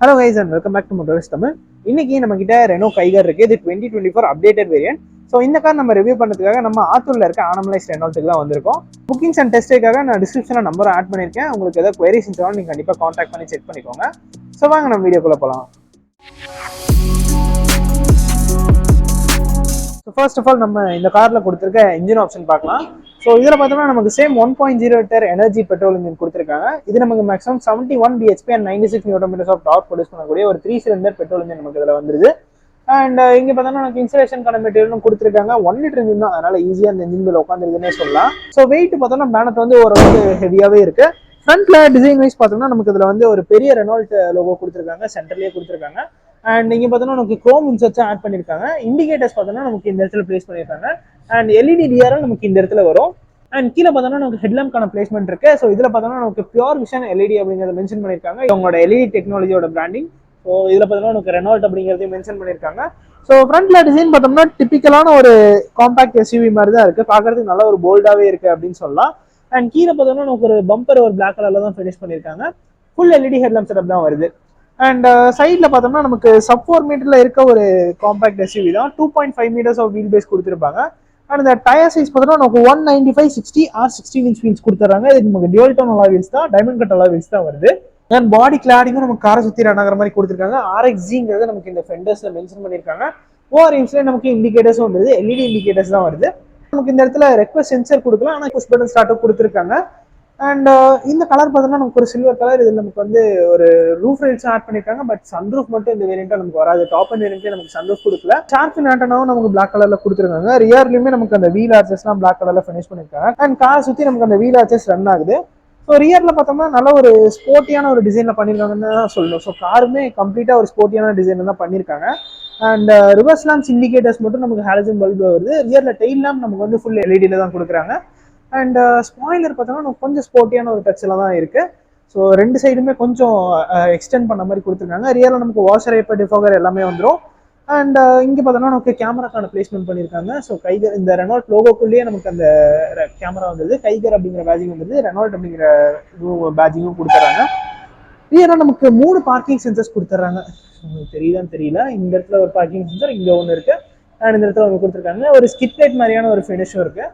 Hello guys and welcome back to Motorist Tamil. இன்னைக்கு நம்ம கிட்ட ரெனோ கைகர் இருக்கு. இது 2024 அப்டேட்டட் வேரியன்ட். ஸோ இந்த கார் நம்ம ரிவ்யூ பண்ணுறதுக்காக நம்ம ஆத்தூர்ல இருக்க ஆனமலைஸ் ரெனால்ட்டுக்கு தான் வந்திருக்கோம். புக்கிங்ஸ் அண்ட் டெஸ்ட்டுக்காக நான் டிஸ்கிரிப்ஷனில் நம்பர் ஆட் பண்ணியிருக்கேன். உங்களுக்கு ஏதாவது குவரிஸ் இருந்தாலும் நீங்கள் கண்டிப்பாக காண்டாக்ட் பண்ணி செக் பண்ணிக்கோங்க. ஸோ வாங்க நம்ம வீடியோக்குள்ளே போகலாம். ஸோ ஃபர்ஸ்ட் ஆஃப் ஆல் நம்ம இந்த காரில் கொடுத்துருக்க இன்ஜின் ஆப்ஷன் பார்க்கலாம். ஸோ இதில் பார்த்தோம்னா நமக்கு same 1.0 litre energy petrol engine கொடுத்துருக்காங்க. இது நமக்கு maximum 71 bhp and 96 Nm of torque produce பண்ணக்கூடிய ஒரு 3 சிலிண்டர் பெட்ரோல் இன்ஜின் நமக்கு இதில் வந்துருது. அண்ட் இங்கே பார்த்தோம்னா நமக்கு இன்சுலேஷனுக்கான மெட்டீரியலும் கொடுத்துருக்காங்க. 1 லிட்டர் இன்ஜின் தான், அதனால ஈஸியாக அந்த இன்ஜின் மேலே உட்காந்துருக்குன்னே சொல்லலாம். ஸோ வெயிட் பார்த்தோம்னா பேனட் வந்து ஓரளவுக்கு ஹெவியாகவே இருக்கு. ஃப்ரண்ட்ல டிசைன் வைஸ் பார்த்தோம்னா நமக்கு இதில் வந்து ஒரு பெரிய ரெனால்ட் லோகோ கொடுத்துருக்காங்க, சென்டர்லேயே கொடுத்துருக்காங்க. அண்ட் இங்கே பார்த்தோம்னா நமக்கு குரோம் இன்சர்ட்ஸ் ஆட் பண்ணியிருக்காங்க. இண்டிகேட்டர்ஸ் பார்த்தோம்னா நமக்கு இந்த இடத்துல பிளேஸ் பண்ணியிருக்காங்க. அண்ட் எல்இடி டிஆரும் நமக்கு இந்த இடத்துல வரும். அண்ட் கீழே பார்த்தோம்னா நமக்கு ஹெட்லாம்ப்கான பிளேஸ்மெண்ட் இருக்கு. ஸோ இதில் பார்த்தோம்னா நமக்கு பியூர் விஷன் எல்இடி அப்படிங்கிறத மென்ஷன் பண்ணியிருக்காங்க. இவங்களோட எல்இடி டெக்னாலஜியோட பிராண்டிங். ஸோ இதில் பார்த்தோம்னா நமக்கு ரெனால்ட் அப்படிங்கிறதையும் மென்ஷன் பண்ணியிருக்காங்க. ஸோ ஃப்ரண்ட்ல டிசைன் பார்த்தோம்னா டிபிக்கலான ஒரு காம்பாக்ட் எஸ்யூவி மாதிரி தான் இருக்கு. பார்க்கறதுக்கு நல்ல ஒரு போல்டாவே இருக்கு அப்படின்னு சொல்லலாம். அண்ட் கீழே பார்த்தோம்னா நமக்கு ஒரு பம்பர் ஒரு பிளாக் கலர்ல தான் ஃபினிஷ் பண்ணியிருக்காங்க. ஃபுல் எல்இடி ஹெட்லாம்ப் செட்டப் தான் வருது. அண்ட் சைட்ல பார்த்தோம்னா நமக்கு சப் 4 மீட்டர்ல இருக்க ஒரு காம்பாக்ட் எஸ்யூவி தான். 2.5 meters ஆஃப் வீல் பேஸ் கொடுத்துருப்பாங்க. அண்ட் இந்த டயர் சைஸ் பார்த்தோம்னா நமக்கு 195/60 or 16 inch வீல்ஸ் கொடுத்துறாங்க. இது நமக்கு டியூல் டோன் அலா வீல்ஸ் தான், டைமண்ட் கட் அலா வீல்ஸ் தான் வருது. அண்ட் பாடி கிளாடிங்கும் நமக்கு காரை சுற்றி ரன் ஆகிற மாதிரி கொடுத்துருக்காங்க. RXG நமக்கு இந்த ஃபெண்டர்ஸ்ல மென்ஷன் பண்ணியிருக்காங்க. ஓஆர்எம்ஸ்ல நமக்கு இண்டிகேட்டர்ஸும் வருது, எல்இடி இண்டிகேட்டர்ஸ் தான் வருது. நமக்கு இந்த இடத்துல ரெக்வஸ்ட் சென்சர் கொடுக்கலாம், ஆனால் புஷ் பட்டன் ஸ்டார்ட் கொடுத்துருக்காங்க. அண்ட் இந்த கலர் பார்த்தோம்னா நமக்கு ஒரு சில்வர் கலர். இதில் நமக்கு வந்து ஒரு ரூஃப் ரைட்ஸும் ஆட் பண்ணியிருக்காங்க. பட் சன்ரூஃப் மட்டும் இந்த வேரியண்ட்டாக நமக்கு வராது. டாப் அண்ட் வேரியண்ட்டே நமக்கு சன்ரூஃப் கொடுக்கல. ஷார்பின் ஆண்டனாவும் நமக்கு பிளாக் கலர்ல கொடுத்துருக்காங்க. ரியர்லையுமே நமக்கு அந்த வீல் ஆர்ச்சஸ்லாம் பிளாக் கலர்ல ஃபினிஷ் பண்ணியிருக்காங்க. அண்ட் காரை சுற்றி நமக்கு அந்த வீல் ஆர்ச்சஸ் ரன் ஆகுது. ஸோ ரியர்ல பார்த்தோம்னா நல்ல ஒரு ஸ்போர்ட்டியான ஒரு டிசைன்ல பண்ணியிருக்காங்கன்னு தான் சொல்லணும். ஸோ காருமே கம்ப்ளீட்டா ஒரு ஸ்போர்ட்டியான டிசைன் தான் பண்ணியிருக்காங்க. அண்ட் ரிவர்ஸ் லேம்ப்ஸ் இண்டிகேட்டர்ஸ் மட்டும் நமக்கு ஹாலஜன் பல்ப் வருது. ரியர்ல டெயில் லேம்ப் நமக்கு வந்து ஃபுல் எல்இடியில தான் கொடுக்குறாங்க. அண்ட் ஸ்பாயிலர் பார்த்தோம்னா கொஞ்சம் ஸ்போர்ட்டியான ஒரு டச்சில் தான் இருக்கு. ஸோ ரெண்டு சைடுமே கொஞ்சம் எக்ஸ்டெண்ட் பண்ண மாதிரி கொடுத்துருக்காங்க. ரியர்ல நமக்கு வாஷர் ஏப்பர் டிஃபாகர் எல்லாமே வந்துடும். அண்ட் இங்கே பார்த்தோம்னா நமக்கு கேமராக்கான பிளேஸ்மெண்ட் பண்ணியிருக்காங்க. ஸோ கைகர் இந்த ரெனால்ட் லோகோக்குள்ளேயே நமக்கு அந்த கேமரா வந்தது. கைகர் அப்படிங்கிற பேஜிங் வந்தது, ரெனால்ட் அப்படிங்கிற பேஜிங்கும் கொடுத்துறாங்க. ரியராக நமக்கு 3 பார்க்கிங் சென்சர்ஸ் கொடுத்துட்றாங்க. உங்களுக்கு தெரியுதான்னு தெரியல. இந்த இடத்துல ஒரு பார்க்கிங் சென்சர், இங்கே ஒன்று இருக்கு. அண்ட் இந்த இடத்துல ஒன்று கொடுத்துருக்காங்க. ஒரு ஸ்கிட் லைட் மாதிரியான ஒரு ஃபினிஷும் இருக்கு.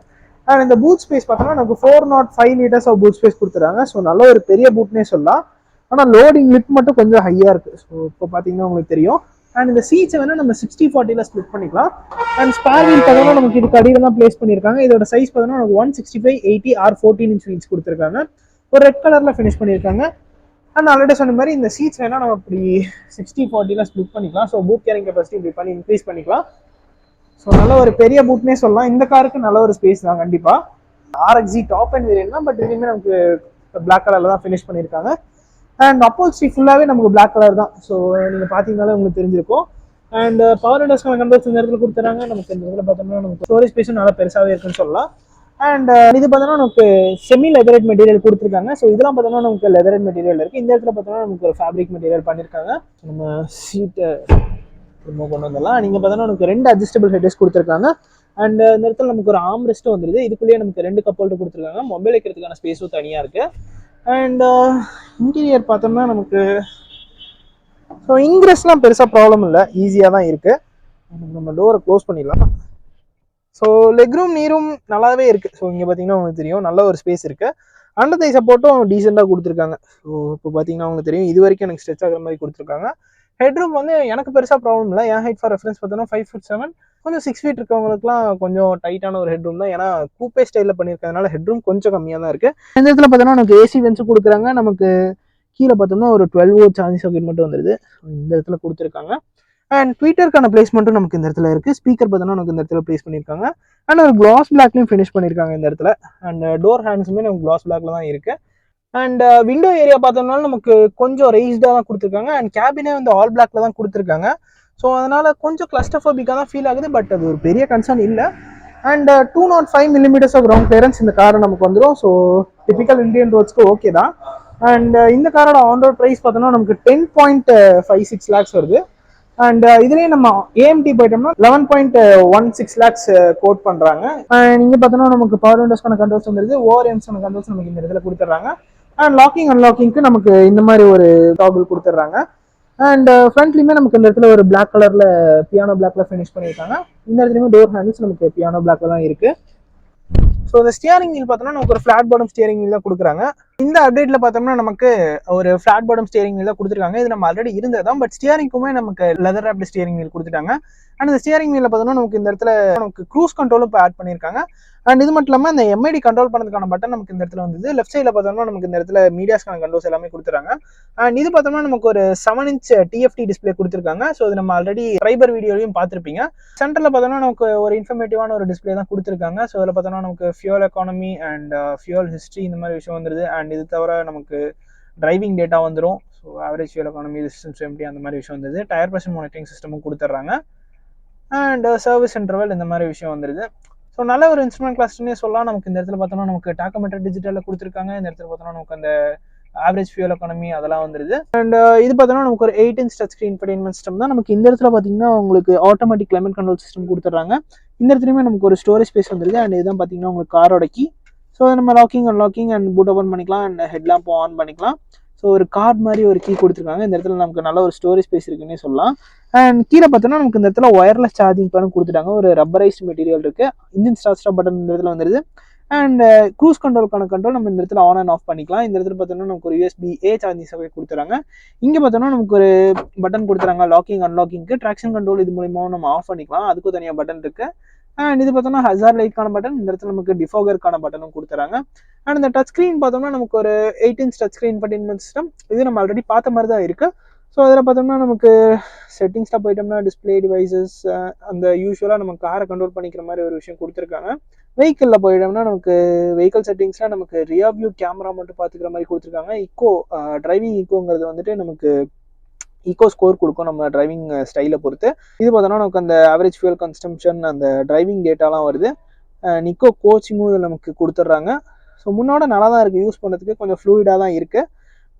அண்ட் இந்த பூட் ஸ்பேஸ் பார்த்தோம்னா நமக்கு 405 liters ஆஃப் பூட் ஸ்பேஸ் கொடுத்துறாங்க. ஸோ நல்ல ஒரு பெரிய பூட்னே சொல்லலாம். ஆனால் லோடிங் லிட் மட்டும் கொஞ்சம் ஹையா இருக்கு. ஸோ இப்போ பார்த்தீங்கன்னா உங்களுக்கு தெரியும். அண்ட் இந்த சீட்ஸை வேணா நம்ம 60/40 ஸ்பிளிட் பண்ணிக்கலாம். அண்ட் ஸ்பேர் வீல் பார்த்தோம்னா நமக்கு இதுக்கு அடியில் தான் பிளேஸ் பண்ணியிருக்காங்க. இதோட சைஸ் பார்த்தோம்னா நமக்கு 165/80 or 14 inch வீல்ஸ் கொடுத்துருக்காங்க. ஒரு ரெட் கலர்ல ஃபினிஷ் பண்ணியிருக்காங்க. அண்ட் ஆல்ரெடி சொன்ன மாதிரி இந்த சீட்ஸ் வேணா நம்ம இப்படி 60/40 ஸ்பிளிட் பண்ணிக்கலாம். ஸோ பூட் கேரிங் கெப்பாசிட்டி இப்படி பண்ணி இன்க்ரீஸ் பண்ணிக்கலாம். ஸோ நல்ல ஒரு பெரிய பூட்னே சொல்லலாம். இந்த காருக்கு நல்ல ஒரு ஸ்பேஸ் தான் கண்டிப்பா. RXG டாப் அண்ட் வேரியன்ட் தான், பட் இதுவுமே நமக்கு பிளாக் கலர்ல தான் ஃபினிஷ் பண்ணியிருக்காங்க. அண்ட் அப்போல்ஸ்ட்ரி ஃபுல்லாவே நமக்கு பிளாக் கலர் தான். ஸோ நீங்க பாத்தீங்கன்னாலே உங்களுக்கு தெரிஞ்சிருக்கும். அண்ட் பவர் விண்டோஸ்க்கான கண்ட்ரோல்ஸ் இந்த இடத்துல கொடுத்துறாங்க. நமக்கு இந்த இடத்துல பார்த்தோம்னா நமக்கு ஸ்டோரேஜ் ஸ்பேஸும் நல்லா பெருசாவே இருக்குன்னு சொல்லலாம். அண்ட் இது பார்த்தோம்னா நமக்கு செமி லெதரேட் மெட்டீரியல் கொடுத்துருக்காங்க. ஸோ இதெல்லாம் பார்த்தோம்னா நமக்கு லெதரேட் மெட்டீரியல் இருக்கு. இந்த இடத்துல பார்த்தோம்னா நமக்கு ஒரு ஃபேப்ரிக் மெட்டீரியல் பண்ணியிருக்காங்க. நம்ம சீட்டை ரிமூவ் கொண்டு வந்துடலாம். நீங்க பார்த்தோம்னா நமக்கு 2 அட்ஜஸ்டபிள் ஹெட்ரஸ் கொடுத்துருக்காங்க. அண்ட் இந்த இடத்துல நமக்கு ஒரு ஆர்ம் ரெஸ்ட்டும் வந்துருது. இதுக்குள்ளேயே நமக்கு 2 கப் ஹோல்டர் கொடுத்துருக்காங்க. மொபைல் வைக்கிறதுக்கான ஸ்பேஸும் தனியா இருக்கு. அண்ட் இன்டீரியர் பார்த்தோம்னா நமக்கு ஸோ இன்க்ரெஸ்லாம் பெருசாக ப்ராப்ளம் இல்லை, ஈஸியாக தான் இருக்கு. நம்ம டோரை க்ளோஸ் பண்ணிடலாம். ஸோ லெக் ரூம் நீரும் நல்லாவே இருக்கு. ஸோ இங்கே பார்த்தீங்கன்னா உங்களுக்கு தெரியும் நல்ல ஒரு ஸ்பேஸ் இருக்கு. அண்டர் தை சப்போர்ட்டும் டீசெண்டாக கொடுத்துருக்காங்க. ஸோ இப்போ பார்த்தீங்கன்னா உங்களுக்கு தெரியும் இது வரைக்கும் எனக்கு ஸ்ட்ரெச் ஆகிற மாதிரி கொடுத்துருக்காங்க. ஹெட்ரூம் வந்து எனக்கு பெருசாக ப்ராப்ளம் இல்லை. என் ஹைட் ஃபார் ரெஃபரன்ஸ் பார்த்தோன்னா 5'7", கொஞ்சம் 6 feet இருக்கவங்களுக்குலாம் கொஞ்சம் டைட்டான ஒரு ஹெட்ரூம் தான். ஏன்னா கூப்பே ஸ்டைலில் பண்ணியிருக்கிறதுனால ஹெட்ரூம் கொஞ்சம் கம்மியாக தான் இருக்கு. இந்த இடத்துல பார்த்தோன்னா நமக்கு ஏசி வென்ஸ் கொடுக்குறாங்க. நமக்கு கீழே பார்த்தோம்னா ஒரு 12 volt சார்ஜிங் சாக்கெட் மட்டும் வந்துருது. இந்த இடத்துல கொடுத்துருக்காங்க. அண்ட் ட்விட்டருக்கான பிளேஸ்மெண்ட்டும் நமக்கு இந்த இடத்துல இருக்கு. ஸ்பீக்கர் பார்த்தோம்னா நமக்கு இந்த இடத்துல பிளேஸ் பண்ணியிருக்காங்க. அண்ட் ஒரு கிளாஸ் பிளாக்லையும் ஃபினிஷ் பண்ணியிருக்காங்க இந்த இடத்துல. அண்ட் டோர் ஹேண்ட்ஸுமே நமக்கு கிளாஸ் பிளாக்ல தான் இருக்கு. அண்ட் விண்டோ ஏரியா பார்த்தோம்னால நமக்கு கொஞ்சம் ரெய்ஸ்டாக தான் கொடுத்துருக்காங்க. அண்ட் கேபினே வந்து ஆல் பிளாக்ல தான் கொடுத்துருக்காங்க. ஸோ அதனால கொஞ்சம் கிளஸ்டர்ஃபோபிக்காக தான் ஃபீல் ஆகுது. பட் அது ஒரு பெரிய கன்சர்ன் இல்லை. And 205 mm of ground clearance இந்த காரை நமக்கு வந்துடும். ஸோ டிபிக்கல் இந்தியன் ரோட்ஸ்க்கு ஓகே தான். அண்ட் இந்த காரோட ஆன் ரோட் ப்ரைஸ் பார்த்தோம்னா நமக்கு 10.56 lakhs வருது. அண்ட் இதுலேயே நம்ம AMT போயிட்டோம்னா 11.16 lakhs கோட் பண்றாங்க. நீங்க பார்த்தோம்னா நமக்கு பவர் விண்டோஸ்க்கான கண்ட்ரோல்ஸ் வந்துருது. ORMஸ்க்கான கண்ட்ரோல்ஸ் நமக்கு இந்த இடத்துல கொடுத்துட்றாங்க. அண்ட் லாக்கிங் அன்லாக்கிங்க்கு நமக்கு இந்த மாதிரி ஒரு டாகிள் கொடுத்துட்றாங்க. அண்ட் ஃப்ரண்ட்லையுமே நமக்கு இந்த இடத்துல ஒரு பிளாக் கலரில் பியானோ பிளாக்ல ஃபினிஷ் பண்ணியிருக்காங்க. இந்த இடத்துலையுமே டோர் ஹேண்டில்ஸ் நமக்கு பியானோ பிளாக்ல தான் இருக்குது. ஸோ இந்த ஸ்டியரிங் வீல் பார்த்தோம்னா நமக்கு ஒரு ஃபிளாட் பாட்டம் ஸ்டியரிங் வீல் தான் கொடுக்குறாங்க. இந்த அப்டேட்ல பார்த்தோம்னா நமக்கு ஒரு ஃபிளாட் பாட்டம் ஸ்டியரிங் வீல் தான் கொடுத்துருக்காங்க. இது நம்ம ஆல்ரெடி இருந்ததான், பட் ஸ்டியரிங்குமே நமக்கு லெதர் ராப்ட் ஸ்டியரிங் வீல் கொடுத்துட்டாங்க. அண்ட் இந்த ஸ்டியரிங் வீல்ல பார்த்தோம்னா நமக்கு இந்த இடத்துல நமக்கு க்ரூஸ் கண்ட்ரோலும் இப்போ ஆட் பண்ணியிருக்காங்க. அண்ட் இது மட்டும் இல்லாமல் இந்த எம்ஐடி கண்ட்ரோல் பண்ணதுக்கான பட்டன் நமக்கு இந்த இடத்துல வந்து லெஃப்ட் சைடில் பார்த்தோம்னா நமக்கு இந்த இடத்துல மீடியாஸ்க்கான கண்ட்ரோல்ஸ் எல்லாமே கொடுத்துறாங்க. அண்ட் இது பார்த்தோம்னா நமக்கு ஒரு 7 inch TFT டிஸ்பிளே கொடுத்துருக்காங்க. ஸோ இது நம்ம ஆல்ரெடி ஃபைபர் வீடியோலையும் பார்த்துருப்பீங்க. சென்டரில் பார்த்தோம்னா நமக்கு ஒரு இன்ஃபர்மேட்டிவான ஒரு டிஸ்பிளே தான் கொடுத்துருக்காங்க. ஸோ அதில் பார்த்தோம்னா நமக்கு fuel economy and fuel history இந்த மாதிரி விஷயம் வந்துருது. அண்ட் இது தவிர நமக்கு டிரைவிங் டேட்டா வந்துடும். So average fuel economy, distance empty அந்த மாதிரி விஷயம் வந்துருது. டயர் பிரஷர் மானிட்டரிங் சிஸ்டமும் கொடுத்துட்றாங்க. அண்ட் சர்வீஸ் இன்டர்வல் இந்த மாதிரி விஷயம் வந்துருது. ஸோ நல்ல ஒரு இன்ஸ்ட்ருமெண்ட் கிளஸ்டர்னே சொல்லலாம். நமக்கு இந்த இடத்துல பார்த்தோம்னா நமக்கு டாக்கோமீட்டர் டிஜிட்டலில் கொடுத்துருக்காங்க. இந்த இடத்துல பார்த்தோம்னா நமக்கு அந்த ஆவரேஜ் ஃபியூல் எக்கானமி அதெல்லாம் வந்துருது. அண்ட் இது பார்த்தோம்னா நமக்கு ஒரு 8 inch டச் ஸ்க்ரீன் இன்ஃபர்டெயின்மென்ட் சிஸ்டம் தான். நமக்கு இந்த இடத்துல பார்த்தீங்கன்னா உங்களுக்கு ஆட்டோமேட்டிக் கிளைமேட் கண்ட்ரோல் சிஸ்டம் கொடுத்துட்றாங்க. இந்த இடத்துலையுமே நமக்கு ஒரு ஸ்டோரேஜ் ஸ்பேஸ் வந்துருது. அண்ட் இதுதான் பார்த்தீங்கன்னா உங்களுக்கு காரோட கீ. ஸோ நம்ம locking unlocking and boot open பண்ணிக்கலாம். அண்ட் ஹெட்லாம்ப் ஆன் பண்ணிக்கலாம். ஸோ ஒரு கார்டு மாதிரி ஒரு கீ கொடுத்துருக்காங்க. இந்த இடத்துல நமக்கு நல்ல ஒரு ஸ்டோரேஜ் ஸ்பேஸ் இருக்குன்னே சொல்லலாம். அண்ட் கீழே பார்த்தோன்னா நமக்கு இந்த இடத்துல ஒயர்லெஸ் சார்ஜிங் பேனும் கொடுத்துட்டாங்க. ஒரு ரப்பரைஸ்ட் மெட்டீரியல் இருக்குது. இன்ஜின் ஸ்டார்ட் பட்டன் இந்த இடத்துல வந்துருது. அண்ட் க்ரூஸ் கண்ட்ரோலுக்கான கண்ட்ரோல் நம்ம இந்த இடத்துல ஆன் அண்ட் ஆஃப் பண்ணிக்கலாம். இந்த இடத்துல பார்த்தோம்னா நமக்கு ஒரு USB-A சார்ஜிங் சப்போர்ட் கொடுத்துறாங்க. இங்கே பார்த்தோம்னா நமக்கு ஒரு பட்டன் கொடுத்துறாங்க லாக்கிங் அன்லாக்கிங்க்கு. ட்ராக்ஷன் கண்ட்ரோல் இது மூலியமாக நம்ம ஆஃப் பண்ணிக்கலாம். அதுக்கும் தனியாக பட்டன் இருக்குது. அண்ட் இது பார்த்தோம்னா ஹசார்ட் லைட்கான பட்டன். இந்த இடத்துல நமக்கு டிஃபாகருக்கான பட்டனும் கொடுத்துறாங்க. அண்ட் இந்த டச் ஸ்க்ரீன் பார்த்தோம்னா நமக்கு ஒரு 8 inch டச் ஸ்க்ரீன் இன்ஃபர்டெயின்மென்ட் சிஸ்டம். இது நம்ம ஆல்ரெடி பார்த்த மாதிரி தான் இருக்குது. ஸோ அதில் பார்த்தோம்னா நமக்கு செட்டிங்ஸில் போயிட்டோம்னா டிஸ்பிளே டிவைசஸ் அந்த யூஸ்வலாக நம்ம காரை கண்ட்ரோல் பண்ணிக்கிற மாதிரி ஒரு விஷயம் கொடுத்துருக்காங்க. வெஹிக்கிளில் போயிட்டோம்னா நமக்கு வெஹிக்கல் செட்டிங்ஸில் நமக்கு ரியர் வியூ கேமரா மட்டும் பார்த்துக்கிற மாதிரி கொடுத்துருக்காங்க. டிரைவிங் ஈக்கோங்கிறது வந்துட்டு நமக்கு ஈக்கோ ஸ்கோர் கொடுக்கும் நம்ம டிரைவிங் ஸ்டைலை பொறுத்து. இது பார்த்தோம்னா நமக்கு அந்த ஆவரேஜ் ஃபியூல் கன்சம்ஷன் அந்த டிரைவிங் டேட்டாலாம் வருது. நிக்கோ கோச்சிங்கும் இதில் நமக்கு கொடுத்துட்றாங்க. ஸோ முன்னோட நல்லா தான் இருக்குது, யூஸ் பண்ணுறதுக்கு கொஞ்சம் ஃப்ளூயிடாக தான் இருக்குது.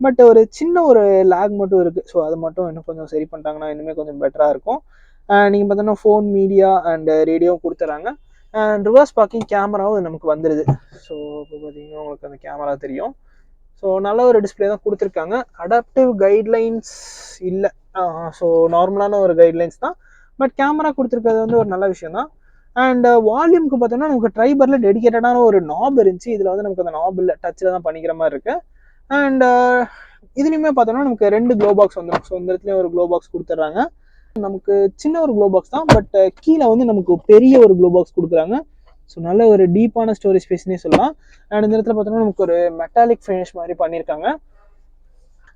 பட் ஒரு சின்ன ஒரு லேக் மட்டும் இருக்குது. ஸோ அது மட்டும் இன்னும் கொஞ்சம் சரி பண்ணிட்டாங்கன்னா இன்னுமே கொஞ்சம் பெட்டராக இருக்கும். நீங்கள் பார்த்தோன்னா ஃபோன், மீடியா அண்ட் ரேடியோவும் கொடுத்துறாங்க. அண்ட் ரிவர்ஸ் பார்க்கிங் கேமராவும் நமக்கு வந்துடுது. ஸோ இப்போ பார்த்தீங்கன்னா உங்களுக்கு அந்த கேமரா தெரியும். ஸோ நல்ல ஒரு டிஸ்பிளே தான் கொடுத்துருக்காங்க. அடாப்டிவ் கைட்லைன்ஸ் இல்லை. ஸோ நார்மலான ஒரு கைட்லைன்ஸ் தான். பட் கேமரா கொடுத்துருக்கிறது வந்து ஒரு நல்ல விஷயம் தான். அண்ட் வால்யூம்க்கு பார்த்தோம்னா நமக்கு ட்ரைபரில் டெடிக்கேட்டடான ஒரு நாப் இருந்துச்சு. இதில் வந்து நமக்கு அந்த நாப் இல்லை, டச்சில் தான் பண்ணிக்கிற மாதிரி இருக்குது. அண்ட் இதுலையுமே பார்த்தோம்னா நமக்கு 2 க்ளோ பாக்ஸ் வந்துடும். ஸோ இந்த இடத்துலையும் ஒரு க்ளோ பாக்ஸ் கொடுத்துட்றாங்க. நமக்கு சின்ன ஒரு க்ளோ பாக்ஸ் தான், பட் கீழே வந்து நமக்கு பெரிய ஒரு க்ளோ பாக்ஸ் கொடுக்குறாங்க. ஸோ நல்ல ஒரு டீப்பான ஸ்டோரேஜ் ஸ்பேஸ்னே சொல்லலாம். அண்ட் இந்த இடத்துல பார்த்தோம்னா நமக்கு ஒரு மெட்டாலிக் ஃபினிஷ் மாதிரி பண்ணியிருக்காங்க.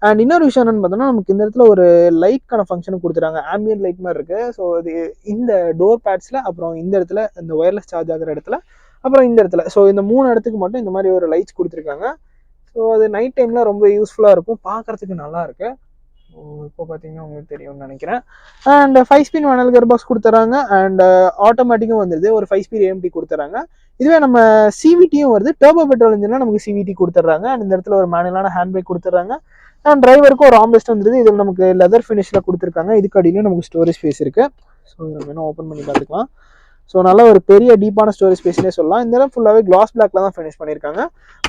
அண்ட் இன்னொரு விஷயம் என்னன்னு பார்த்தோம்னா நமக்கு இந்த இடத்துல ஒரு லைட்கான ஃபங்க்ஷனும் கொடுத்துறாங்க. ஆம்பியன்ட் லைட் மாதிரி இருக்குது. ஸோ இது இந்த டோர் பேட்ஸில், அப்புறம் இந்த இடத்துல இந்த ஒயர்லெஸ் சார்ஜ் ஆகிற இடத்துல, அப்புறம் இந்த இடத்துல, ஸோ இந்த 3 இடத்துக்கு மட்டும் இந்த மாதிரி ஒரு லைட்ஸ் கொடுத்துருக்காங்க. ஸோ அது நைட் டைமில் ரொம்ப யூஸ்ஃபுல்லாக இருக்கும், பார்க்குறதுக்கு நல்லா இருக்குது. ஸோ இப்போ பார்த்தீங்கன்னா உங்களுக்கு தெரியும்னு நினைக்கிறேன். And 5 speed manual gear box கொடுத்துறாங்க. அண்ட் ஆட்டோமேட்டிக்கும் வந்துடுது. ஒரு 5 speed AMT கொடுத்துறாங்க. இதுவே நம்ம CVTயும் வருது. டர்போ பெட்ரோல் இன்ஜினில் நமக்கு CVT கொடுத்துட்றாங்க. அண்ட் இந்த இடத்துல ஒரு மேனுவலான ஹேண்ட் பிரேக் கொடுத்துட்றாங்க. அண்ட் டிரைவருக்கும் ஒரு ஆம்ரெஸ்ட் வந்துருது. இதில் நமக்கு லெதர் ஃபினிஷில் கொடுத்துருக்காங்க. இதுக்கு அடியிலும் நமக்கு ஸ்டோரேஜ் ஸ்பேஸ் இருக்குது. ஸோ நம்ம வேணும் ஓப்பன் பண்ணி பார்த்துக்கலாம். ஸோ நல்ல ஒரு பெரிய டீப்பான ஸ்டோரேஜ் ஸ்பேஸ்னே சொல்லலாம். இந்த இடம் ஃபுல்லாகவே கிளாஸ் பிளாக்ல தான் ஃபினிஷ் பண்ணியிருக்காங்க.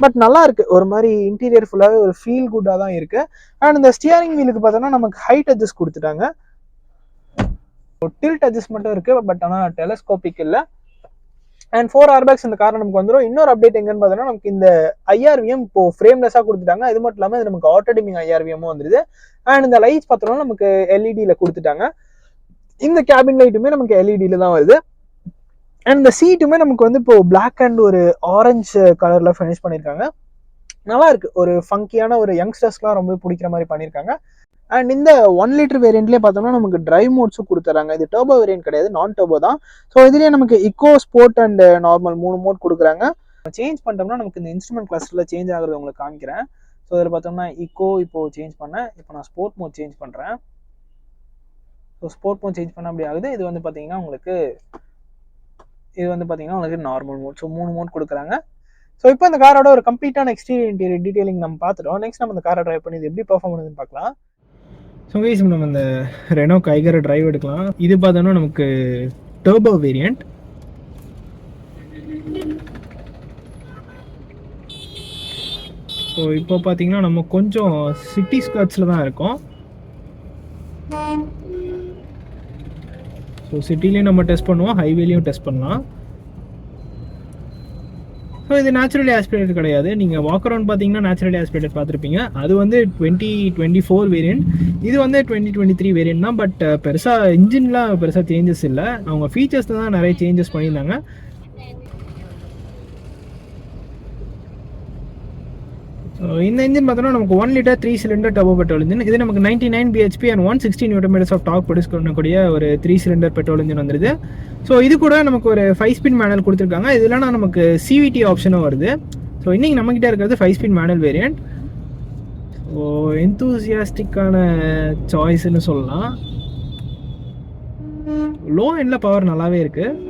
பட் நல்லா இருக்குது, ஒரு மாதிரி இன்டீரியர் ஃபுல்லாகவே ஒரு ஃபீல் குட்டாக தான் இருக்குது. அண்ட் இந்த ஸ்டியரிங் வீலுக்கு பார்த்தோன்னா நமக்கு ஹைட் அட்ஜஸ்ட் கொடுத்துட்டாங்க. டில்ட் அட்ஜஸ்ட் மட்டும் இருக்குது, பட் ஆனால் டெலஸ்கோபிக் இல்லை. அண்ட் 4 airbags இந்த கார் நமக்கு வந்துடும். இன்னொரு அப்டேட் எங்கன்னு பார்த்தோன்னா நமக்கு இந்த IRVM இப்போ ஃப்ரேம்லெஸ்ஸாக கொடுத்துட்டாங்க. இது மட்டும் இல்லாமல் இது நமக்கு ஆட்டோ டிமிங் IRVMமும் வந்துடுது. அண்ட் இந்த லைட்ஸ் பார்த்தோம்னா நமக்கு LEDயில் கொடுத்துட்டாங்க. இந்த கேபின் லைட்டுமே நமக்கு LEDயில் தான் வருது. அண்ட் இந்த சீட்டுமே நமக்கு வந்து இப்போ பிளாக் அண்ட் ஒரு ஆரஞ்சு கலரில் ஃபினிஷ் பண்ணியிருக்காங்க. நல்லா இருக்குது, ஒரு ஃபங்கியான ஒரு யங்ஸ்டர்ஸ்க்குலாம் ரொம்ப பிடிக்கிற மாதிரி பண்ணியிருக்காங்க. அண்ட் இந்த 1 liter வேரியண்ட்லேயே பார்த்தோம்னா நமக்கு டிரைவ் மோட்ஸும் கொடுத்துறாங்க. இது டர்போ வேரியன்ட் கிடையாது, நான் டர்போ தான். ஸோ இதுலேயே நமக்கு eco, sport and normal 3 mode கொடுக்குறாங்க. சேஞ்ச் பண்ணிட்டோம்னா நமக்கு இந்த இன்ஸ்ட்ருமெண்ட் கிளஸ்டரில் சேஞ்ச் ஆகுறது உங்களுக்கு காமிக்கிறேன். ஸோ இதில் பார்த்தோம்னா இக்கோ இப்போது சேஞ்ச் பண்ணேன். இப்போ நான் ஸ்போர்ட் மோட் சேஞ்ச் பண்ணுறேன். ஸோ ஸ்போர்ட் மோட் சேஞ்ச் பண்ண அப்படி ஆகுது. இது வந்து பார்த்தீங்கன்னா உங்களுக்கு நார்மல் மோட். ஸோ 3 மோட் கொடுக்குறாங்க. ஸோ இப்போ இந்த காரோட ஒரு கம்ப்ளீட்டான எக்ஸ்டீரியர் இன்டீரியர் டீடைலிங் நம்ம பார்த்துட்டோம். நெக்ஸ்ட் நம்ம இந்த காரை ட்ரைவ் பண்ணி இது எப்படி பெர்ஃபார்ம் பண்ணுதுன்னு பார்க்கலாம். ஸோ கைஸ் நம்ம இந்த ரெனோ கைகரை டிரைவ் எடுக்கலாம். இது பார்த்தோன்னா நமக்கு டர்போ வேரியண்ட். ஸோ இப்போ பார்த்தீங்கன்னா நம்ம கொஞ்சம் சிட்டி ஸ்கர்ட்ஸில் தான் இருக்கோம். ஸோ சிட்டிலையும் நம்ம டெஸ்ட் பண்ணுவோம், ஹைவேலையும் டெஸ்ட் பண்ணலாம். ஸோ இது நேச்சுரலி ஆஸ்பிரேட்டட் கிடையாது. நீங்கள் வாக் அரவுண்ட் பார்த்தீங்கன்னா நேச்சுரலி ஆஸ்பிரேட்டட் பார்த்துருப்பீங்க. அது வந்து 2024 வேரியன்ட், இது வந்து 2023 வேரியன்ட் தான். பட் பெருசாக இன்ஜின்லாம் பெருசாக சேஞ்சஸ் இல்லை. அவங்க ஃபீச்சர்ஸ் தான் நிறைய சேஞ்சஸ் பண்ணியிருந்தாங்க. இந்த இன்ஜின் பார்த்தோன்னா நமக்கு 1 litre 3 cylinder turbo petrol engine. இது நமக்கு 99 bhp and 160 Nm of torque produce பண்ணக்கூடிய ஒரு 3 சிலிண்டர் பெட்ரோல் இன்ஜின் வந்துருது. ஸோ இது கூட நமக்கு ஒரு 5 ஸ்பீட் மேனுவல் கொடுத்துருக்காங்க. இதெல்லாம் நமக்கு சிவிடி ஆப்ஷனும் வருது. ஸோ இன்றைக்கி நம்மக்கிட்ட இருக்கிறது 5 ஸ்பீட் மேனுவல் வேரியன்ட். ஸோ எந்தூசியாஸ்டிக்கான சாய்ஸ்ன்னு சொல்லலாம். லோ எண்டில் பவர் நல்லாவே இருக்குது.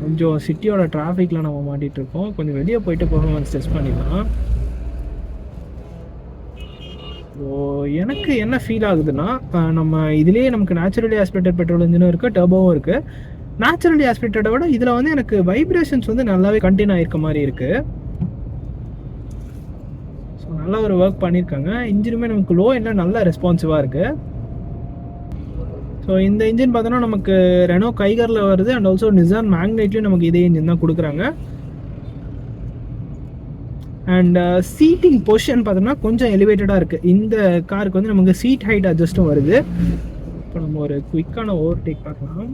கொஞ்சம் சிட்டியோட டிராஃபிக்கில் நம்ம மாட்டிகிட்டு இருக்கோம். கொஞ்சம் வெளியே போயிட்டு பெர்ஃபார்மன்ஸ் டெஸ்ட் பண்ணிக்கலாம். ஸோ எனக்கு என்ன ஃபீல் ஆகுதுன்னா, நம்ம இதுலேயே நமக்கு நேச்சுரலி ஆஸ்பிரேட்டட் பெட்ரோல் இன்ஜினும் இருக்குது, டர்போவும் இருக்குது. நேச்சுரலி ஆஸ்பிரேட்டடை விட இதில் வந்து எனக்கு வைப்ரேஷன்ஸ் வந்து நல்லாவே கண்டினியூ ஆகிருக்க மாதிரி இருக்குது. ஸோ நல்லா ஒரு ஒர்க் பண்ணியிருக்காங்க. இன்ஜினுமே நமக்கு லோ என்ன நல்ல ரெஸ்பான்சிவாக இருக்குது. ஸோ இந்த இன்ஜின் பார்த்தோன்னா நமக்கு ரெனோ கைகரில் வருது. அண்ட் ஆல்சோ நிசான் மேக்னைட்லேயும் நமக்கு இதே இன்ஜின் தான் கொடுக்குறாங்க. அண்ட் சீட்டிங் பொசிஷன் பார்த்தோம்னா கொஞ்சம் எலிவேட்டடாக இருக்குது. இந்த காருக்கு வந்து நமக்கு சீட் ஹைட் அட்ஜஸ்ட்டும் வருது. இப்போ நம்ம ஒரு குயிக்கான ஓவர்டேக் பார்க்கலாம்.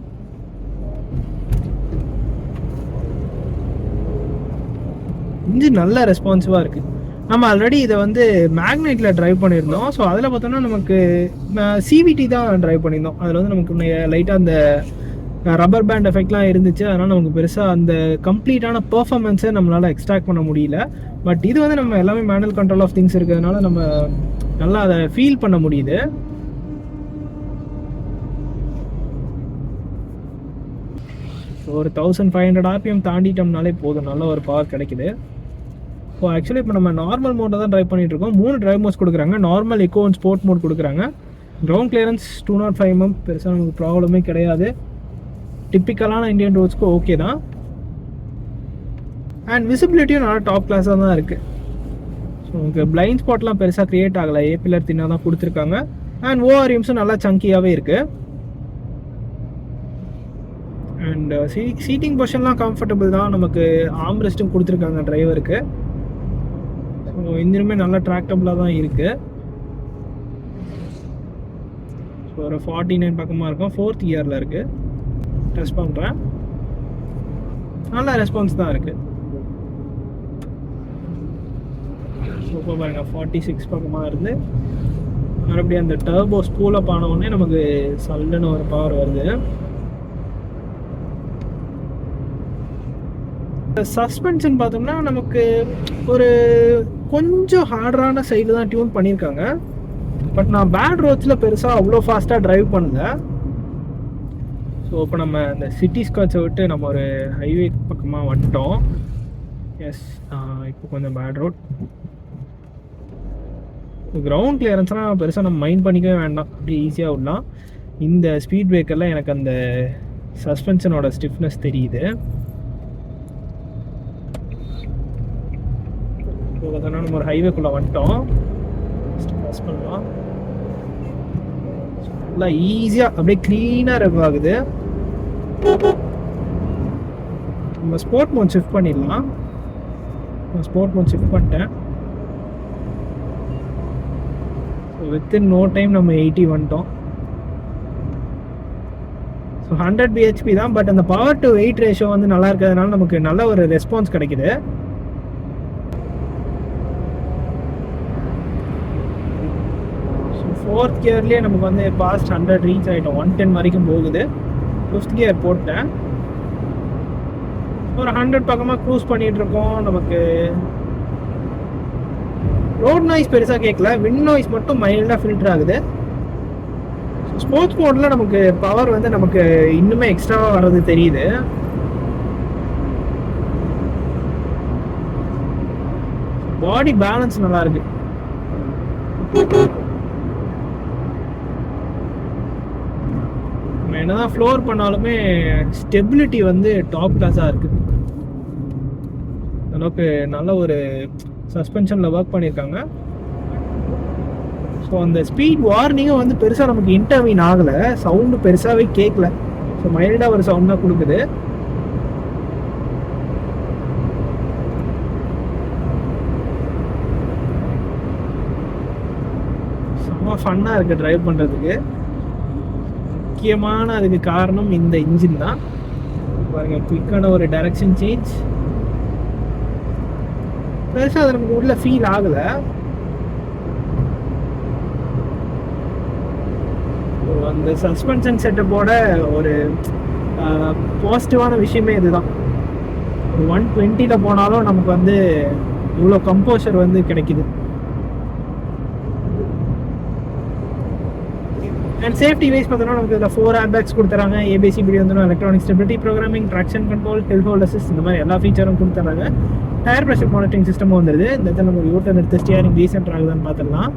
இன்ஜின் நல்ல ரெஸ்பான்சிவாக இருக்குது. நம்ம ஆல்ரெடி இதை வந்து மேக்னைட்டில் ட்ரைவ் பண்ணியிருந்தோம். ஸோ அதில் பார்த்தோன்னா நமக்கு சிவிடி தான் ட்ரைவ் பண்ணியிருந்தோம். அதில் வந்து நமக்கு லைட்டாக அந்த ரப்பர் பேண்ட் எஃபெக்ட்லாம் இருந்துச்சு. அதனால் நமக்கு பெருசாக அந்த கம்ப்ளீட்டான பெர்ஃபார்மன்ஸை நம்மளால் எக்ஸ்ட்ராக்ட் பண்ண முடியல. பட் இது வந்து நம்ம எல்லாமே மேனுவல் கண்ட்ரோல் ஆஃப் திங்ஸ் இருக்கிறதுனால நம்ம நல்லா அதை ஃபீல் பண்ண முடியுது. ஸோ ஒரு 1500 RPM தாண்டிட்டோம்னாலே போதும், நல்ல ஒரு பவர் கிடைக்குது. ஸோ ஆக்சுவலி இப்போ நம்ம நார்மல் மோட்டை தான் ட்ரைவ் பண்ணிகிட்ருக்கோம். 3 ட்ரைவ் மோட்ஸ் கொடுக்குறாங்க. Normal, eco and sport mode கொடுக்குறாங்க. கிரவுண்ட் கிளியரன்ஸ் 205 mm, பெருசாக நமக்கு ப்ராப்ளமே கிடையாது. டிப்பிக்கலான இந்தியன் ரோட்ஸ்க்கு ஓகே தான். அண்ட் விசிபிலிட்டியும் நல்லா டாப் கிளாஸாக தான் இருக்குது. ஸோ உங்களுக்கு பிளைண்ட் ஸ்பாட்லாம் பெருசாக க்ரியேட் ஆகலை. ஏபிலர் தின்னாக தான் கொடுத்துருக்காங்க. அண்ட் ஓஆர்எம்ஸும் நல்லா சங்கியாகவே இருக்குது. அண்ட் சீட்டிங் பொசிஷன்லாம் கம்ஃபர்டபுள் தான். நமக்கு ஆர்ம் ரெஸ்ட்டும் கொடுத்துருக்காங்க டிரைவருக்கு. ஸோ இன்ஜினுமே நல்லா ட்ராக்டபுளாக தான் இருக்குது. ஸோ ஒரு 49 பக்கமாக இருக்கும். 4th கியரில் இருக்குது. டெஸ்ட் பண்ணுறேன். நல்ல ரெஸ்பான்ஸ் தான் இருக்குது. சூப்பர் பாருங்க, 46 பக்கமாக இருந்து மறுபடியும் அந்த டர்போ ஸ்பூல் அப் ஆன உடனே நமக்கு சல்லுன்னு ஒரு பவர் வருது. சஸ்பென்ஷன் பார்த்தோம்னா நமக்கு ஒரு கொஞ்சம் ஹார்டரான சைடு தான் டியூன் பண்ணியிருக்காங்க. பட் நான் பேட் ரோட்ஸில் பெருசாக அவ்வளோ ஃபாஸ்ட்டாக ட்ரைவ் பண்ணல. ஸோ இப்போ நம்ம இந்த சிட்டி ஸ்காட்சை விட்டு நம்ம ஒரு ஹைவே பக்கமாக வந்துட்டோம். எஸ், இப்போ கொஞ்சம் பேட் ரோட். கிரவுண்ட் கிளியரன்ஸ்லாம் பெருசாக நம்ம மைண்ட் பண்ணிக்கவே வேண்டாம், அப்படி ஈஸியாக விடலாம். இந்த ஸ்பீட் பிரேக்கரில் எனக்கு அந்த சஸ்பென்ஷனோட ஸ்டிஃப்னஸ் தெரியுது. நம்ம ஒரு ஹைவேக்குள்ளே வந்துட்டோம். பாஸ் பண்ணலாம். நல்லா ஈஸியாக அப்படியே க்ளீனாக ரெவ் ஆகுது. நம்ம ஸ்போர்ட் மோட் ஷிஃப்ட் பண்ணிடலாம். ஸ்போர்ட் மோட் ஷிஃப்ட் பண்ணிட்டேன். வித்தின் நோ டைம் நம்ம 80 வந்துட்டோம். ஸோ 100 bhp தான். பட் அந்த பவர் டு வெயிட் ரேஷியோ வந்து நல்லா இருக்கிறதுனால நமக்கு நல்ல ஒரு ரெஸ்பான்ஸ் கிடைக்குது. ஸோ 4th கியர்லேயே நமக்கு வந்து பாஸ்ட் 100 ரீச் ஆகிட்டோம். 110 வரைக்கும் போகுது. 5th கியர் போட்டேன். ஒரு 100 பக்கமாக க்ரூஸ் பண்ணிகிட்டு இருக்கோம். நமக்கு ரோட் நாய்ஸ் பெருசாக கேட்கல, விண்ட் நாய்ஸ் மட்டும் மைல்டாக ஃபில்டர் ஆகுது. ஸ்போர்ட்ஸ் மோடில் நமக்கு பவர் வந்து நமக்கு இன்னுமே எக்ஸ்ட்ராவாக வர்றது தெரியுது. பாடி பேலன்ஸ் நல்லா இருக்கு. நம்ம என்னதான் ஃப்ளோர் பண்ணாலுமே ஸ்டெபிலிட்டி வந்து டாப் கிளாஸாக இருக்கு. அளவுக்கு நல்ல ஒரு சஸ்பென்ஷனில் ஒர்க் பண்ணியிருக்காங்க. ஸோ அந்த ஸ்பீட் வார்னிங்கும் வந்து பெருசாக நமக்கு இன்டர்வீன் ஆகலை, சவுண்டு பெருசாகவே கேட்கல. ஸோ மைல்டாக ஒரு சவுண்ட் தான் கொடுக்குது. செம்ம ஃபன்னாக இருக்குது ட்ரைவ் பண்ணுறதுக்கு. முக்கியமான அதுக்கு காரணம் இந்த இன்ஜின் தான். பாருங்க, குயிக்கான ஒரு டைரக்ஷன் சேஞ்ச். பெருசாக அது நமக்கு உள்ள ஃபீல் ஆகலை. அந்த சஸ்பென்ஷன் செட்டப்போட ஒரு பாசிட்டிவான விஷயமே இதுதான். 120 போனாலும் நமக்கு வந்து இவ்வளோ கம்போஷர் வந்து கிடைக்குது. அண்ட் சேஃப்டி வைஸ் பார்த்தோன்னா நமக்கு இதில் 4 ஏர்பேக்ஸ் கொடுத்துறாங்க. ABCBD வந்துடும், electronic stability programming, traction control, hill hold assist, இந்த மாதிரி எல்லா ஃபீச்சரும் கொடுத்துறாங்க. டயர் ப்ரெஷர் மானிட்டரிங் சிஸ்டமும் வந்துடுது. இந்த இடத்துல நம்ம யூட்டர்ன் எடுத்து ஸ்டியரிங் ரீசென்ட் ஆகுதான்னு பார்த்துடலாம்.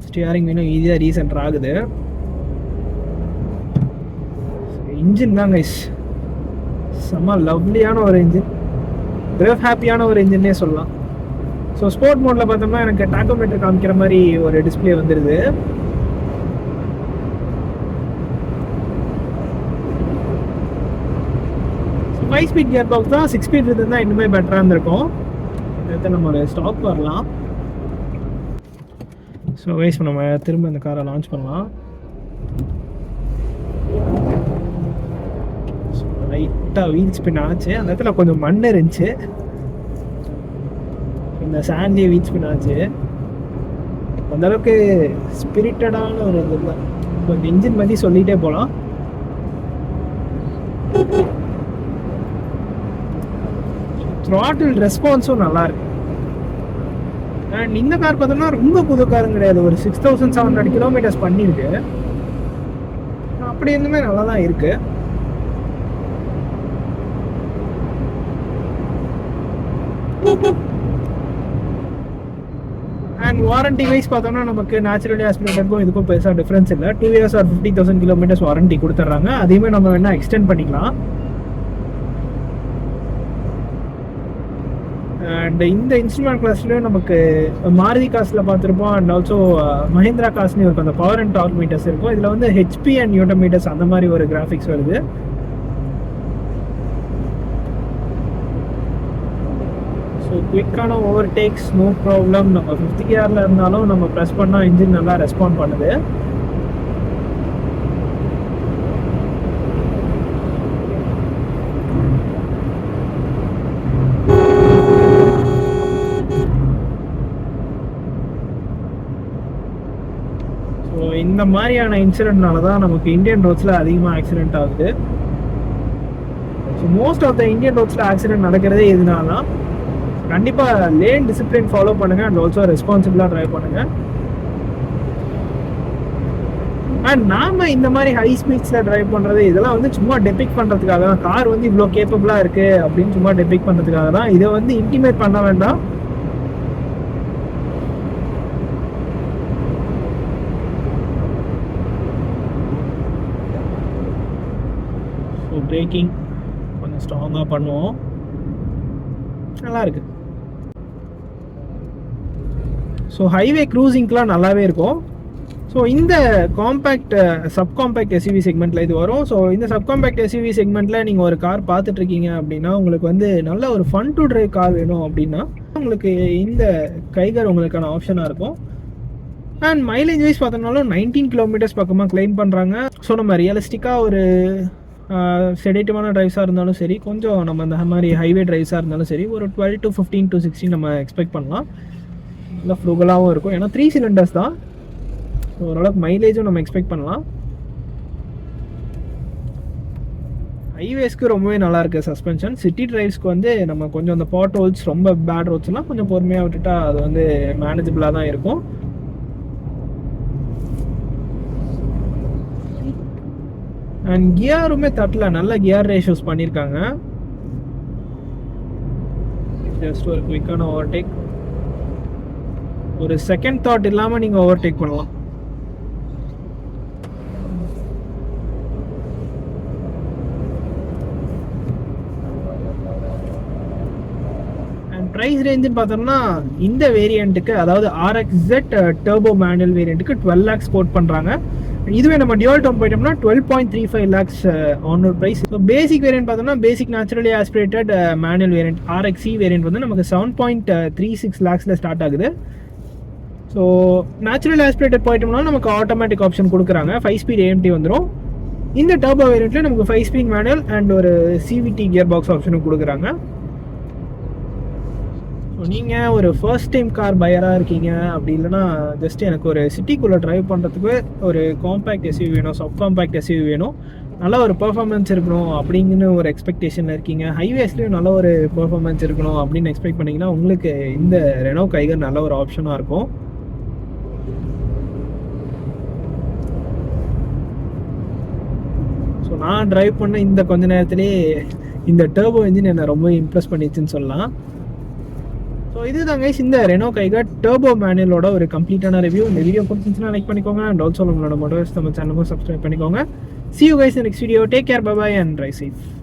ஸ்டியரிங் இன்னும் ஈஸியாக ரீசென்டர் ஆகுது. இன்ஜின் தான் கைஸ், செம்ம லவ்லியான ஒரு இன்ஜின், பிரேவ் ஹாப்பியான ஒரு இன்ஜின்னே சொல்லலாம். ஸோ ஸ்போர்ட் மோடில் பார்த்தோம்னா எனக்கு டாக்கோமீட்டர் காமிக்கிற மாதிரி ஒரு டிஸ்பிளே வந்துடுது. ஃபைவ் ஸ்பீட் கியர் பாக்ஸ் தான், 6 ஸ்பீட் இருந்தால் இன்னுமே பெட்டராக இருந்திருக்கும். இதை நம்ம ஒரு ஸ்டாப் வரலாம். ஸோ கைஸ் நம்ம திரும்ப இந்த காரை லான்ச் பண்ணலாம். லைட்டாக வீல் ஸ்பின் ஆச்சு, அந்த இடத்துல கொஞ்சம் மண் இருந்துச்சு, இந்த சாண்ட்லேயே வீல் ஸ்பின் ஆச்சு. அந்தளவுக்கு ஸ்பிரிட்டடான ஒரு இது தான். கொஞ்சம் இன்ஜின் பற்றி சொல்லிகிட்டே போகலாம். த்ராட்டில் ரெஸ்பான்ஸும் நல்லாயிருக்கு. அண்ட் இந்த கார் பார்த்தோம்னா ரொம்ப புது காரும் கிடையாது, ஒரு 6700 கிலோமீட்டர்ஸ் பண்ணியிருக்கு. அப்படி இருந்துமே நல்லா தான் இருக்கு. அண்ட் வாரண்டி வைஸ் பார்த்தோம்னா நமக்கு நேச்சுரலி ஆஸ்பிரேட்டருக்கும் இதுக்கும் பெருசாக டிஃப்ரென்ஸ் இல்லை. 2 years or 50,000 கிலோமீட்டர்ஸ் வாரண்டி கொடுத்துட்றாங்க. அதையுமே நம்ம வேணால் எக்ஸ்டெண்ட் பண்ணிக்கலாம். அண்ட் இந்த இன்ஸ்ட்ருமெண்ட் கிளாஸ்லேயும் நமக்கு மாருதி காசில் பார்த்துருப்போம். அண்ட் ஆல்சோ மஹிந்திரா காஸ்லேயும் இருக்கும், அந்த பவர் அண்ட் டார்க் மீட்டர்ஸ் இருக்கும். இதில் வந்து ஹெச்பி அண்ட் நியூட்டன் மீட்டர்ஸ் அந்த மாதிரி ஒரு கிராஃபிக்ஸ் வருது. ஸோ குவிக்கான ஓவர்டேக்ஸ் நோ ப்ராப்ளம். நம்ம 5th கியரில் இருந்தாலும் நம்ம ப்ரெஸ் பண்ணால் இன்ஜின் நல்லா ரெஸ்பாண்ட் பண்ணுது. ஸோ இந்த மாதிரியான இன்சிடென்ட்னால தான் நமக்கு இந்தியன் ரோட்ஸில் அதிகமாக ஆக்சிடென்ட் ஆகுது. So most of the Indian ரோட்ஸில் ஆக்சிடென்ட் நடக்கிறதே இதனால தான். கண்டிப்பாக லேன் டிசிப்ளின் ஃபாலோ பண்ணுங்கள் அண்ட் ஆல்சோ ரெஸ்பான்சிபிளாக ட்ரைவ் பண்ணுங்கள். அண்ட் நாம் இந்த மாதிரி ஹை ஸ்பீட்ஸில் ட்ரைவ் பண்ணுறது இதெல்லாம் வந்து சும்மா டெபிக் பண்ணுறதுக்காக தான். கார் வந்து இவ்வளோ கேப்பபிளாக இருக்குது அப்படின்னு சும்மா டெபிக் பண்ணுறதுக்காக தான். இதை வந்து இன்டிமேட் பண்ண வேண்டாம். ஸோ பிரேக்கிங் கொஞ்சம் ஸ்ட்ராங்காக பண்ணுவோம், நல்லா இருக்கு. ஸோ ஹைவே க்ரூசிங்க்கெலாம் நல்லாவே இருக்கும். ஸோ இந்த காம்பேக்ட் சப்காம்பேக்ட் எஸ்யூவி செக்மெண்ட்டில் இது வரும். ஸோ இந்த சப்காம்பேக்ட் எஸ்யூவி செக்மெண்ட்டில் நீங்கள் ஒரு கார் பார்த்துட்ருக்கீங்க அப்படின்னா, உங்களுக்கு வந்து நல்ல ஒரு ஃபன் டு ட்ரைவ் கார் வேணும் அப்படின்னா உங்களுக்கு இந்த கைகர் உங்களுக்கான ஆப்ஷனாக இருக்கும். அண்ட் மைலேஜ் வைஸ் பார்த்தோம்னாலும் 19 கிலோமீட்டர்ஸ் பக்கமாக கிளைம் பண்ணுறாங்க. ஸோ நம்ம ரியலிஸ்டிக்காக ஒரு செடேட்டிவான ட்ரைவ்ஸாக இருந்தாலும் சரி, கொஞ்சம் நம்ம இந்த மாதிரி ஹைவே ட்ரைவ்ஸாக இருந்தாலும் சரி, ஒரு 12 to 15 to 16 நம்ம எக்ஸ்பெக்ட் பண்ணலாம். நல்லா ஃப்ரூகலாகவும் இருக்கும், ஏன்னா 3 cylinders தான். ஸோ ஓரளவுக்கு மைலேஜும் நம்ம எக்ஸ்பெக்ட் பண்ணலாம். ஹைவேஸ்க்கு ரொம்பவே நல்லாயிருக்கு சஸ்பென்ஷன். சிட்டி ட்ரைவ்ஸ்க்கு வந்து நம்ம கொஞ்சம் அந்த பாட் ஹோல்ஸ், ரொம்ப பேட் ரோட்ஸ்லாம் கொஞ்சம் பொறுமையாக விட்டுட்டா அது வந்து மேனேஜபிளாக தான் இருக்கும். அண்ட் கியருமே தட்டில் நல்ல கியர் ரேஷியோஸ் பண்ணியிருக்காங்க. ஜஸ்ட் ஒரு குயிக்கான ஓவர்டேக், ஒரு செகண்ட் தாட் இல்லாமல் நீங்கள் ஓவர்டேக் பண்ணலாம். ப்ரைஸ் ரேஞ்சுன்னு பார்த்தோம்னா இந்த வேரியண்ட்டுக்கு, அதாவது RXZ டர்போ மேனுவல் வேரியண்ட்டுக்கு 12 lakhs கோட் பண்ணுறாங்க. இதுவே நம்ம டியூவல் டோன் போயிட்டோம்னா 12.35 lakhs on road price. So basic variant பார்த்தோம்னா basic naturally aspirated manual variant RXE variant வந்து நமக்கு 7.36 lakhsல ஸ்டார்ட் ஆகுது. ஸோ நேச்சுரல் ஆஸ்பிரேட்டட் போயிட்டோம்னா நமக்கு ஆட்டோமேட்டிக் ஆப்ஷன் கொடுக்குறாங்க, 5 ஸ்பீட் AMT வந்துடும். இந்த டர்போ வேரியண்ட்ல நமக்கு 5 ஸ்பீட் மேனுவல் அண்ட் ஒரு CVT கியர் பாக்ஸ் ஆப்ஷனும் கொடுக்குறாங்க. ஸோ நீங்கள் ஒரு ஃபர்ஸ்ட் டைம் கார் பையராக இருக்கீங்க, அப்படி இல்லைனா ஜஸ்ட் எனக்கு ஒரு சிட்டிக்குள்ளே ட்ரைவ் பண்ணுறதுக்கு ஒரு காம்பேக்ட் SUV வேணும், சப் காம்பேக்ட் SUV வேணும், நல்ல ஒரு பெர்ஃபார்மன்ஸ் இருக்கணும் அப்படிங்கிற ஒரு எக்ஸ்பெக்டேஷனில் இருக்கீங்க, ஹைவேஸ்லேயும் நல்ல ஒரு பெர்ஃபார்மன்ஸ் இருக்கணும் அப்படின்னு எக்ஸ்பெக்ட் பண்ணிங்கன்னா உங்களுக்கு இந்த ரெனோ கைகர் நல்ல ஒரு ஆப்ஷனாக இருக்கும். ஸோ நான் ட்ரைவ் பண்ண இந்த கொஞ்ச நேரத்துலேயே இந்த டர்போ இன்ஜின் என்னை ரொம்ப இம்ப்ரெஸ் பண்ணிச்சுன்னு சொல்லலாம். ஸோ இதுதான் கைஸ் இந்த ரெனோ கைகர் டர்போ மேனுவலோட ஒரு கம்ப்ளீட்டான ரிவ்யூ. இந்த வீடியோ பிடிச்சிருந்துச்சுன்னா லைக் பண்ணிக்கோங்க அண்ட் ஆல்சோ நம்மளோட மோட்டோஸ் நம்ம சேனலுக்கும் சப்ஸ்கிரைப் பண்ணிக்கோங்க. See you guys in the next video. Take care, bye bye and drive safe.